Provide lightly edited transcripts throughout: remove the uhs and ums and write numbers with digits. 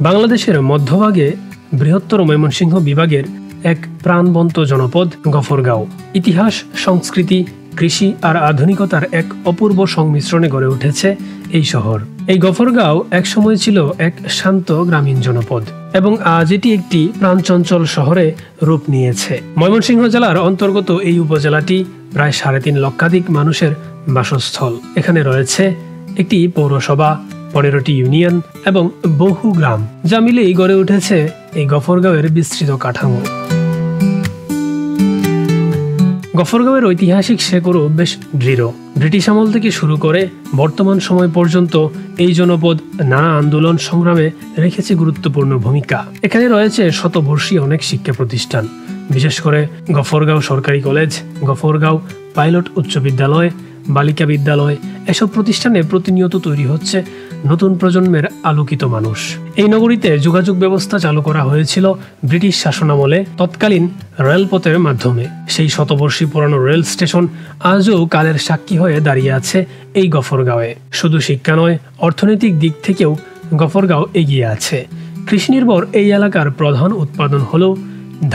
বাংলাদেশের মধ্যভাগে বৃহত্তর ময়মনসিংহ বিভাগের এক প্রাণবন্ত জনপদ গফরগাঁও। ইতিহাস, সংস্কৃতি, কৃষি আর আধুনিকতার এক অপূর্ব সংমিশ্রণে গড়ে উঠেছে এই শহর। এই গফরগাঁও একসময় ছিল এক শান্ত গ্রামীণ জনপদ এবং আজ এটি একটি প্রাণচঞ্চল শহরে রূপ নিয়েছে। ময়মনসিংহ জেলার অন্তর্গত এই উপজেলাটি প্রায় 3.5 লক্ষাধিক মানুষের বাসস্থল। এখানে রয়েছে একটি পৌরসভা, 15টি ইউনিয়ন এবং বহু গ্রাম, যা মিলেই গড়ে উঠেছে এই গফরগাঁওয়ের বিস্তৃত কাঠামো। গফরগাঁওয়ের ঐতিহাসিক শেকড়ও বেশ দৃঢ়। ব্রিটিশ আমল থেকে শুরু করে বর্তমান সময় পর্যন্ত এই জনপদ নানা আন্দোলন সংগ্রামে রেখেছে গুরুত্বপূর্ণ ভূমিকা। এখানে রয়েছে শতবর্ষী অনেক শিক্ষা প্রতিষ্ঠান, বিশেষ করে গফরগাঁও সরকারি কলেজ, গফরগাঁও পাইলট উচ্চ বিদ্যালয়, বালিকা বিদ্যালয়। এসব প্রতিষ্ঠানে প্রতিনিয়ত তৈরি হচ্ছে নতুন প্রজন্মের আলোকিত মানুষ। এই নগরীতে যোগাযোগ ব্যবস্থা চালু করা হয়েছিল ব্রিটিশ শাসনামলে তৎকালীন রেলপথের মাধ্যমে। সেই শতবর্ষী পুরানো রেল স্টেশন আজও কালের সাক্ষী হয়ে দাঁড়িয়ে আছে এই গফরগাঁওয়ে। শুধু শিক্ষা নয়, অর্থনৈতিক দিক থেকেও গফরগাঁও এগিয়ে আছে। কৃষি নির্ভর এই এলাকার প্রধান উৎপাদন হলো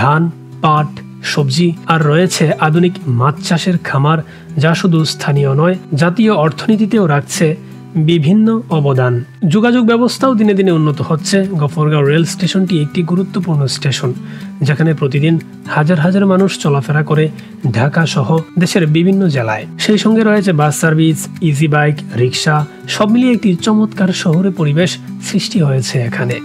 ধান, পাট, সবজি আর রয়েছে আধুনিক মাছ চাষের খামার, যা শুধু স্থানীয় নয়, জাতীয় অর্থনীতিতেও রাখছে বিভিন্ন অবদান। যোগাযোগ ব্যবস্থাও দিনে দিনে উন্নত হচ্ছে। গফরগাঁও রেল স্টেশনটি একটি গুরুত্বপূর্ণ স্টেশন, যেখানে প্রতিদিন হাজার হাজার মানুষ চলাফেরা করে ঢাকা সহ দেশের বিভিন্ন জেলায়। সেই সঙ্গে রয়েছে বাস সার্ভিস, ইজি বাইক, রিক্সা। সব মিলিয়ে একটি চমৎকার শহুরে পরিবেশ সৃষ্টি হয়েছে এখানে।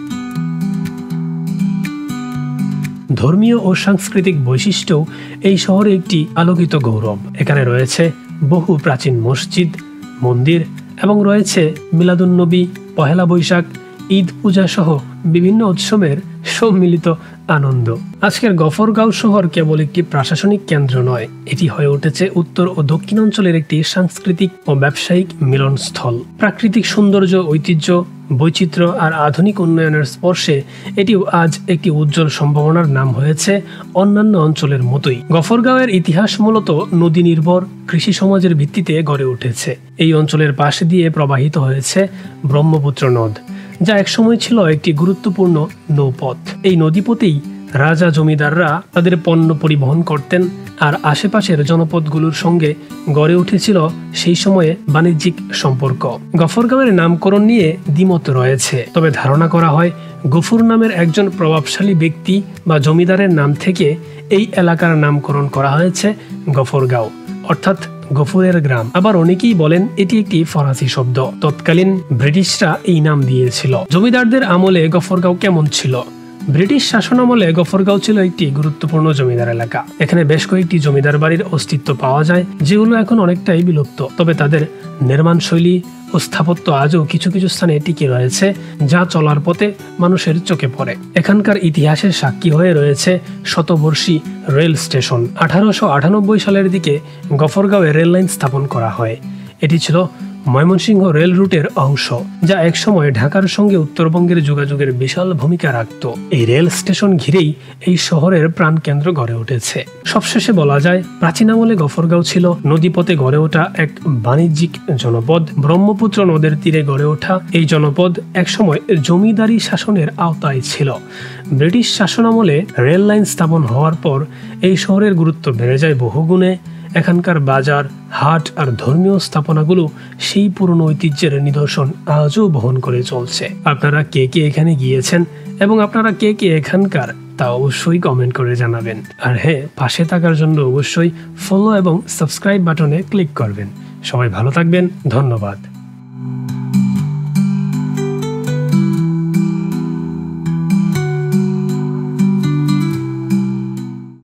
ধর্মীয় ও সাংস্কৃতিক বৈশিষ্ট্য এই শহরে একটি আলোকিত গৌরব। এখানে রয়েছে বহু প্রাচীন মসজিদ, মন্দির এবং রয়েছে মিলাদুন্নবী, পহেলা বৈশাখ, ঈদ পূজা সহ বিভিন্ন উৎসবের সম্মিলিত আনন্দ। আজকের গফরগাঁও শহর কেবল একটি প্রশাসনিক কেন্দ্র নয়, এটি হয়ে উঠেছে উত্তর ও দক্ষিণ অঞ্চলের একটি সাংস্কৃতিক ও ব্যবসায়িক মিলনস্থল। প্রাকৃতিক সৌন্দর্য, ঐতিহ্য, বৈচিত্র্য আর আধুনিক উন্নয়নের স্পর্শে এটিও আজ একটি উজ্জ্বল সম্ভাবনার নাম হয়েছে অন্যান্য অঞ্চলের মতোই। গফরগাঁওয়ের ইতিহাস মূলত নদী নির্ভর কৃষি সমাজের ভিত্তিতে গড়ে উঠেছে। এই অঞ্চলের পাশ দিয়ে প্রবাহিত হয়েছে ব্রহ্মপুত্র নদ, যা একসময় ছিল একটি গুরুত্বপূর্ণ নৌপথ। এই নদীপথেই রাজা জমিদাররা তাদের পণ্য পরিবহন করতেন আর আশেপাশের জনপদগুলোর সঙ্গে গড়ে উঠেছিল সেই সময়ে বাণিজ্যিক সম্পর্ক। গফরগাঁওয়ের নামকরণ নিয়ে দ্বিমত রয়েছে, তবে ধারণা করা হয় গফুর নামের একজন প্রভাবশালী ব্যক্তি বা জমিদারের নাম থেকে এই এলাকার নামকরণ করা হয়েছে গফরগাঁও, অর্থাৎ গফুরের গ্রাম। আবার অনেকেই বলেন এটি একটি ফরাসি শব্দ। তৎকালীন ব্রিটিশরা এই নাম দিয়েছিল। জমিদারদের আমলে গফরগাঁও কেমন ছিল? ব্রিটিশ শাসনামলে গফরগাঁও ছিল একটি গুরুত্বপূর্ণ জমিদার এলাকা। এখানে বেশ কয়েকটি জমিদার বাড়ির অস্তিত্ব পাওয়া যায়, যেগুলো এখন অনেকটাই বিলুপ্ত। তবে তাদের নির্মাণ শৈলী ও স্থাপত্য আজও কিছু কিছু স্থানে টিকে রয়েছে, যা চলার পথে মানুষের চোখে পড়ে। এখানকার ইতিহাসের সাক্ষী হয়ে রয়েছে শতবর্ষী রেল স্টেশন। 1898 সালের দিকে গফরগাঁওয়ে রেল লাইন স্থাপন করা হয়। এটি ছিল ময়মনসিংহ রেল রুটের অংশ, যা একসময় ঢাকার সঙ্গে উত্তরবঙ্গের যোগাযোগের বিশাল ভূমিকা রাখত। এই রেল স্টেশন ঘিরেই এই শহরের প্রাণকেন্দ্র গড়ে উঠেছে। সবশেষে বলা যায়, প্রাচীন আমলে গফরগাঁও ছিল নদীপথে গড়ে ওঠা এক বাণিজ্যিক জনপদ। ব্রহ্মপুত্র নদের তীরে গড়ে ওঠা এই জনপদ একসময় জমিদারি শাসনের আওতায় ছিল। ব্রিটিশ শাসনামলে রেল লাইন স্থাপন হওয়ার পর এই শহরের গুরুত্ব বেড়ে যায় বহুগুণে। এখানকার বাজার, হাট আর ধর্মীয় স্থাপনাগুলো সেই পুরনো ঐতিহ্যের নিদর্শন আজও বহন করে চলছে। আপনারা কে কে এখানে গিয়েছেন এবং আপনারা কে কে এখানকার, তা অবশ্যই কমেন্ট করে জানাবেন। আর হ্যাঁ, পাশে থাকার জন্য অবশ্যই ফলো এবং সাবস্ক্রাইব বাটনে ক্লিক করবেন। সবাই ভালো থাকবেন, ধন্যবাদ।